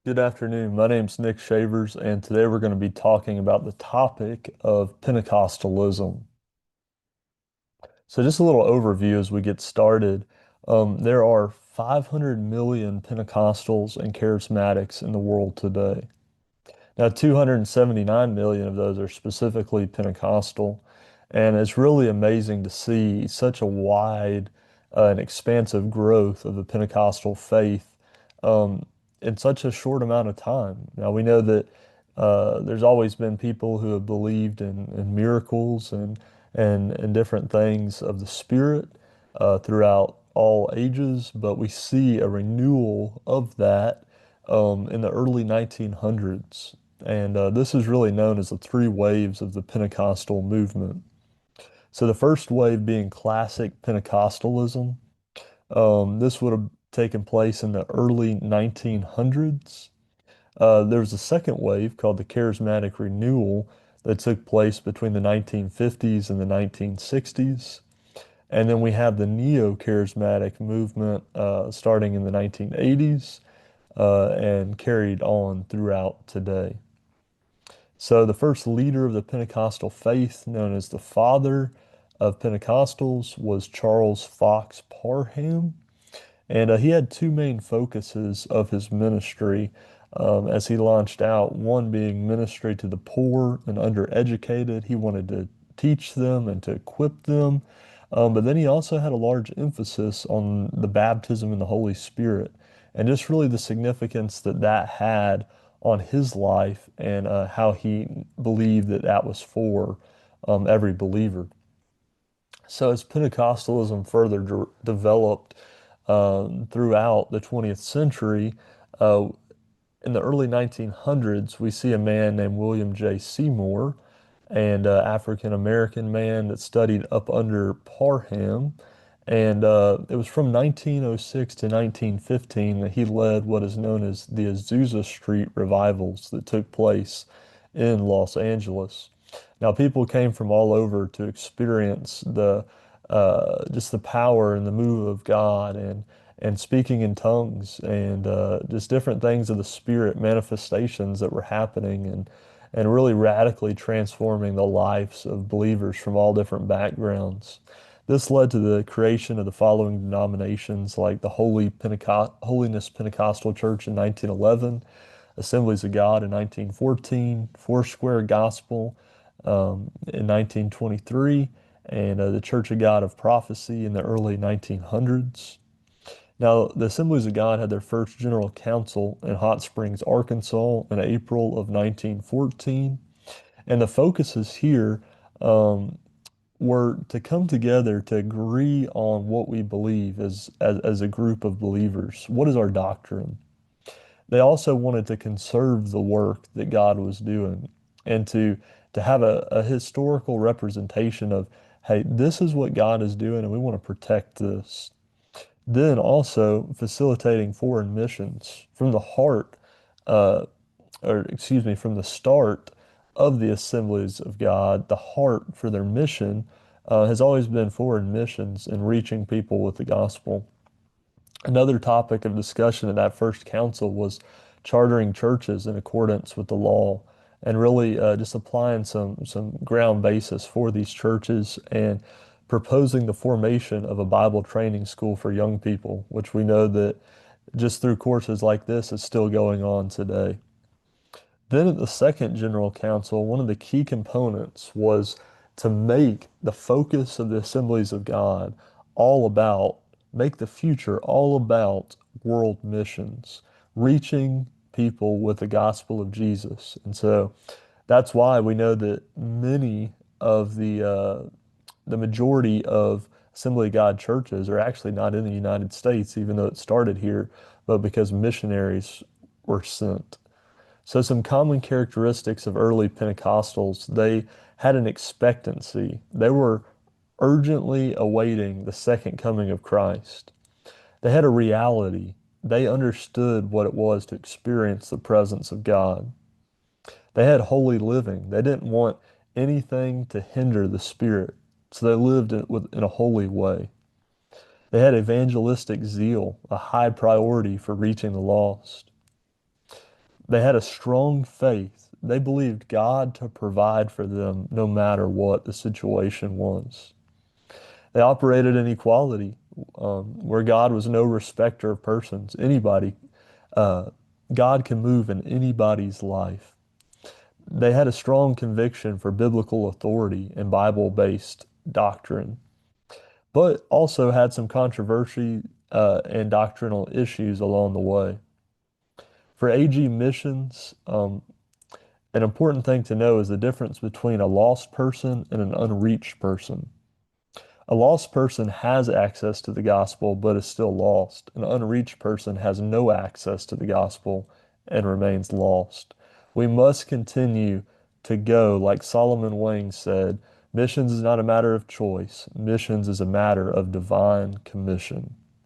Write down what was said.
Good afternoon. My name's Nick Shavers, and today we're going to be talking about the topic of Pentecostalism. So, just a little overview as we get started. There are 500 million Pentecostals and charismatics in the world today. Now, 279 million of those are specifically Pentecostal, and it's really amazing to see such a wide and expansive growth of the Pentecostal faith um, in such a short amount of time. Now, we know that there's always been people who have believed in miracles and different things of the Spirit throughout all ages, but we see a renewal of that in the early 1900s. And this is really known as the three waves of the Pentecostal movement. So the first wave being classic Pentecostalism. This would have taken place in the early 1900s. There was a second wave called the Charismatic Renewal that took place between the 1950s and the 1960s. And then we have the Neo-Charismatic movement starting in the 1980s and carried on throughout today. So the first leader of the Pentecostal faith, known as the father of Pentecostals, was Charles Fox Parham. And he had two main focuses of his ministry as he launched out, one being ministry to the poor and undereducated. He wanted to teach them and to equip them. But then he also had a large emphasis on the baptism in the Holy Spirit and just really the significance that that had on his life and how he believed that that was for every believer. So as Pentecostalism further developed throughout the 20th century, uh, in the early 1900s, we see a man named William J. Seymour, and African American man that studied up under Parham. And it was from 1906 to 1915 that he led what is known as the Azusa Street revivals that took place in Los Angeles. Now, people came from all over to experience the just the power and the move of God and speaking in tongues and just different things of the Spirit manifestations that were happening and really radically transforming the lives of believers from all different backgrounds. This led to the creation of the following denominations like the Holiness Pentecostal Church in 1911, Assemblies of God in 1914, Foursquare Gospel in 1923, and the Church of God of Prophecy in the early 1900s. Now, the Assemblies of God had their first General Council in Hot Springs, Arkansas in April of 1914. And the focuses here um, were to come together to agree on what we believe as a group of believers. What is our doctrine? They also wanted to conserve the work that God was doing and to have a historical representation of, hey, this is what God is doing and we want to protect this. Then also facilitating foreign missions from the heart, uh, or excuse me, from the start of the Assemblies of God, the heart for their mission has always been foreign missions and reaching people with the gospel. Another topic of discussion at that first council was chartering churches in accordance with the law and really just applying some ground basis for these churches and proposing the formation of a Bible training school for young people, which we know that just through courses like this is still going on today. Then at the second General Council, one of the key components was to make the focus of the Assemblies of God all about, make the future all about world missions, reaching people with the gospel of Jesus. And so that's why we know that many of the majority of Assembly of God churches are actually not in the United States, even though it started here, but because missionaries were sent. So, some common characteristics of early Pentecostals, they had an expectancy. They were urgently awaiting the second coming of Christ. They had a reality. They understood what it was to experience the presence of God. They had holy living. They didn't want anything to hinder the Spirit, so they lived in a holy way. They had evangelistic zeal, a high priority for reaching the lost. They had a strong faith. They believed God to provide for them no matter what the situation was. They operated in equality, where God was no respecter of persons. Uh, God can move in anybody's life. They had a strong conviction for biblical authority and Bible-based doctrine, but also had some controversy and doctrinal issues along the way. For AG missions, an important thing to know is the difference between a lost person and an unreached person. A lost person has access to the gospel but is still lost. An unreached person has no access to the gospel and remains lost. We must continue to go, like Solomon Wayne said, missions is not a matter of choice. Missions is a matter of divine commission.